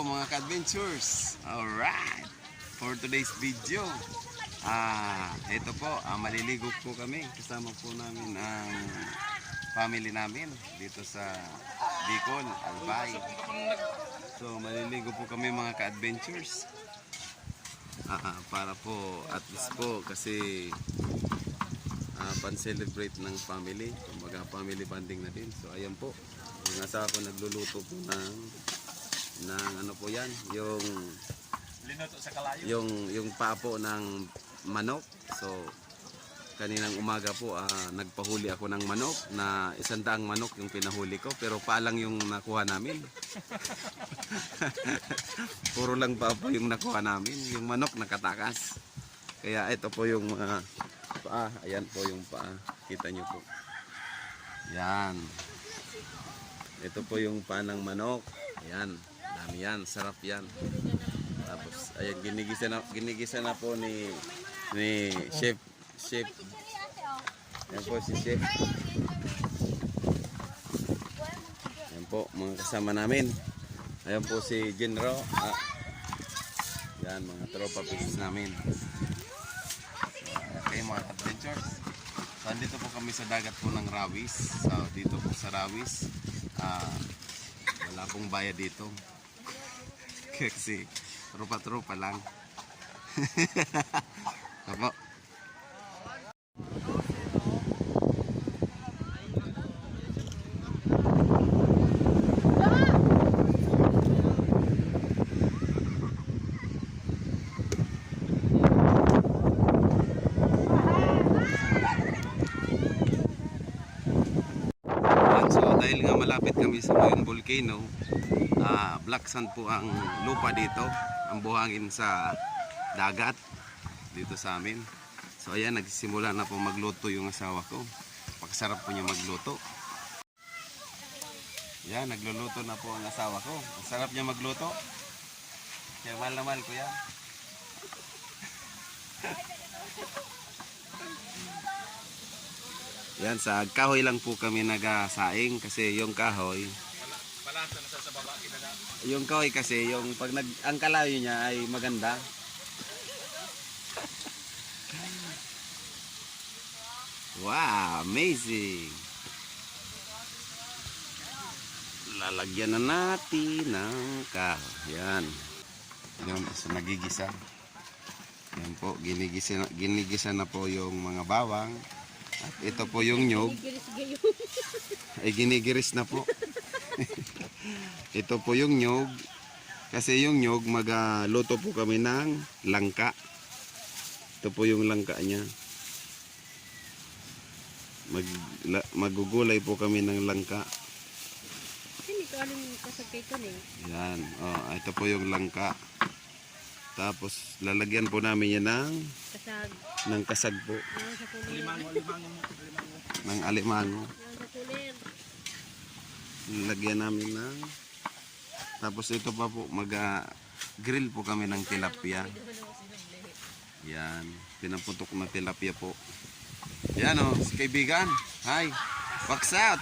mga ka-adventures. Alright, for today's video, ito po, maliligo po kami. Kasama po namin ang family namin dito sa Bicol, Albay. So maliligo po kami mga ka-adventures. Para po at least po kasi pan-celebrate ng family, kumbaga family bonding na din. So ayan po, yung asawa ko nagluluto po ng ano po yan, yung Linuto sa kalayo. yung papo ng manok. So kaninang umaga po nagpahuli ako ng manok na 100 manok yung pinahuli ko, pero paalang yung nakuha namin. Puro lang papo yung nakuha namin, yung manok nakatakas. Kaya ito po yung paa, ayan po yung paa, kita nyo po yan, ito po yung paa ng manok, ayan, dami yan, sarap yan. Tapos ayan, ginigisa na po ni chef. Ayan po si chef. Ayan po mga kasama namin. Ayan po si Genro. Yan mga tropa pieces namin. Okay mga adventures. So andito po kami sa dagat po ng Rawis. So dito po sa Rawis, wala pong bayad dito. Kasi tropa-tropa lang. Apo. So dahil nga malapit kami sa Moyon Volcano, black sand po ang lupa dito, ang buhangin sa dagat dito sa amin. So ayan, nagsimula na po magluto yung asawa ko. Pakasarap po niya magluto. Yan, nagluluto na po ang asawa ko. Ang sarap niya magluto. Kaya mahal na mahal ko yan. Yan, sa kahoy lang po kami nagasaing kasi yung kahoy, Balasa na sa baba kinaga. yung kahoy kasi yung pag ang kalayo niya ay maganda. Wow, amazing. Lalagyan na natin ng kahoy. Yan. Yan, so nagigisa. Yan po, ginigisa na po yung mga bawang. At ito po yung nyog. Ay ginigiris na po. Ito po yung nyog. Kasi yung nyog, magluto po kami ng langka. Ito po yung langka niya. Magugulay po kami ng langka. Yan. Oh, ito po yung langka. Tapos lalagyan po namin yan ng kasag po. Alimango. Ng alimango. Lalagyan namin tapos ito pa po, grill po kami ng tilapia. Yan. Pinaputok na tilapia po. Yan o, kaibigan. Hi. Wax out.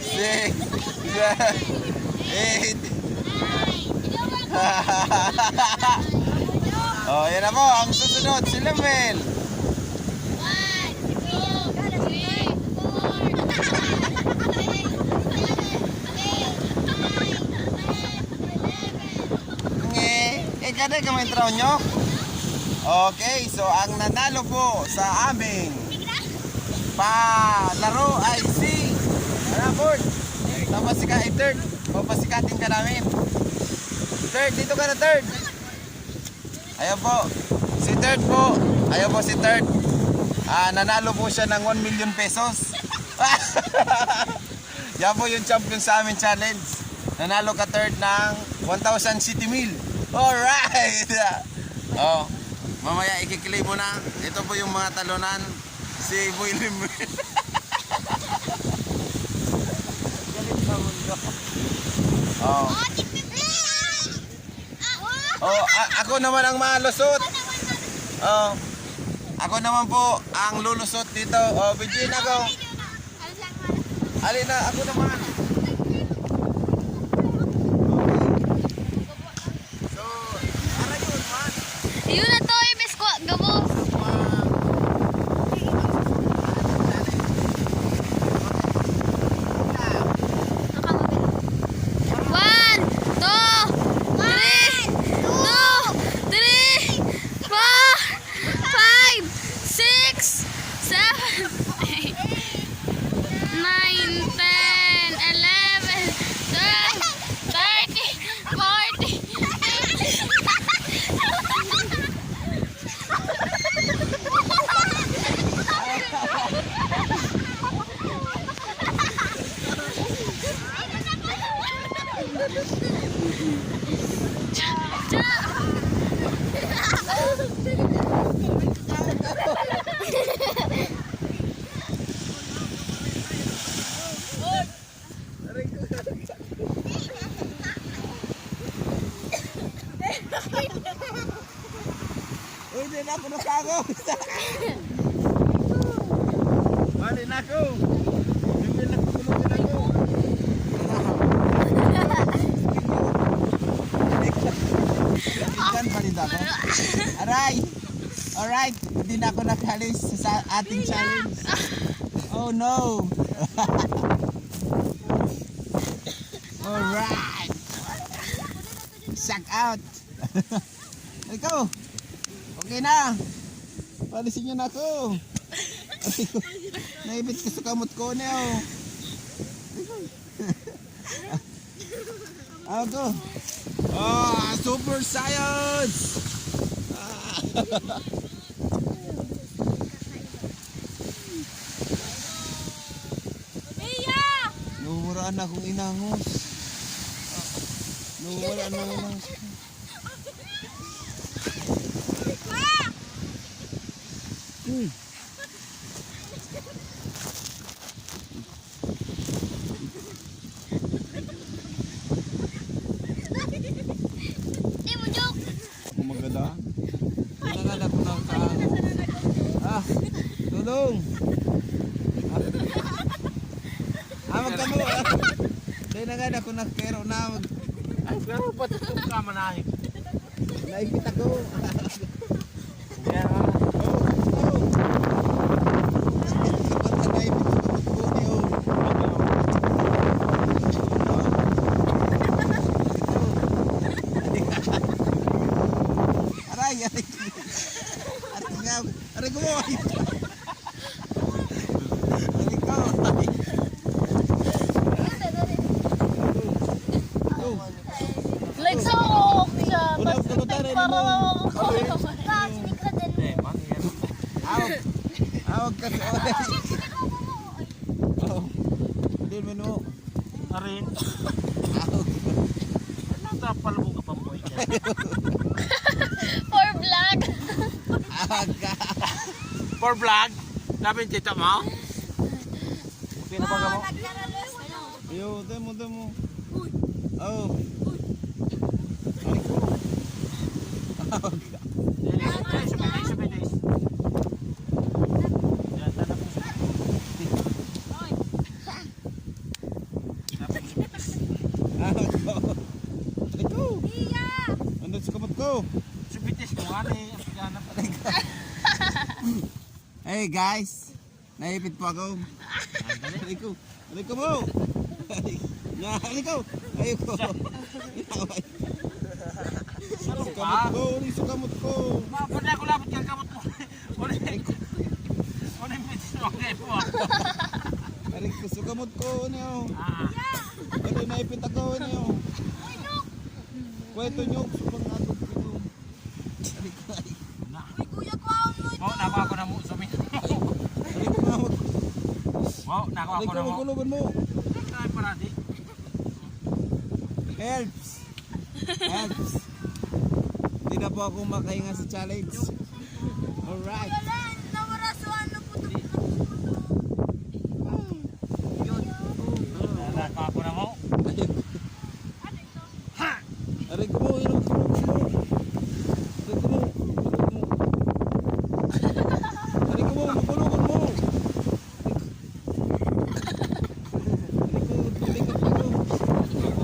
6, 7, 8, Oh, yan na po. Ang susunod, si Lemel. Kada kamay traw nyo? Okay, so ang nanalo po sa aming palaro ay si Ranford. Tapos si ka third. Papasikatin ka namin. Third, dito ka na third. Ayan po. Si third po. Ayan po si third. Nanalo po siya ng 1 million pesos. Yan po yung champion sa amin challenge. Nanalo ka third ng 1,000 city meal. Alright! Oh, mamaya ikiklay mo na. Ito po yung mga talunan. Si William. Oh. Oh, ako naman ang malusot. Oh. Ako naman po ang lulusot dito. Oh, bigyan ako. Alin na, ako naman. Yun na to, ibis ko, gabo. One, two, three, four, 5, 6, 7, 8, 9, 10, 11, 12, 13, 14, 15. Uy, din ako nakagaw. Bali na ako. Bibili na kukulungin ako. Ikan pa rin ako. Aray! Alright, hindi na ako nakalis sa ating challenge. Oh no! Alright! Shock out! Ikaw! Okay na! Palisin nyo na ako! Naibit ka sa kamot ko niyo! Ako! Oh, super science! Numuraan na akong inangos. Numuraan na inangos. Kumagala. Pinagala ko ng kaano. Tulong. Magkamo. Pinagala ko ng kero na. Ay, pero ba't ito ka manahig? Naipit ako. Kaya nga. Aray ko mo! Like sa siya. Awag kasi hindi mo Arin. awag Natapal mo ka pa mo. For vlog. awag ka For vlog. Sabi yung tita mo. Okay na ba ka mo? yo demo oh awag ka Sabay days. Yan, tanap mo siya. awag ko ito Wani, ganap. Hey guys, naipit po ako. Aliko mo. Aliko. Ayoko. Sukamot ko, sukamot ko. Pwede ako labot kang kamot mo. Wala yung bitis mo kayo po. Aliko, sukamot ko niyo. Ah. Ano naipit ako niyo. Kwento nyo, supang atog ko. Aliko ay. Wow, nakuha ko na mo. Sumi. Aliko nga mo. Wow, nakuha ko Aliko, na mo. magulugan mo. Ay, parati. Helps! Helps! Hindi na po ako makahinga sa challenge. Alright. Nakuha ko na mo. Aray ko mo, ilong ko mo. Aray ko mo. Aray ko mo, magulugan mo. Aray ko mo.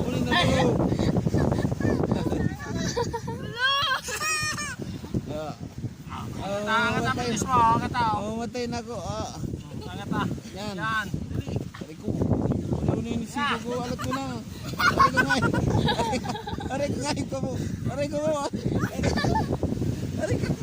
Kunin na mo. Nakakata mo bitis mo. Kata. Matay na ako. Nakakata. Yan. Yan. Aray ko. Ano na yung isigo ko? Alat ko na. Aray ko nga. Aray ko nga. Aray ko mo. Aray ko mo. Aray ko.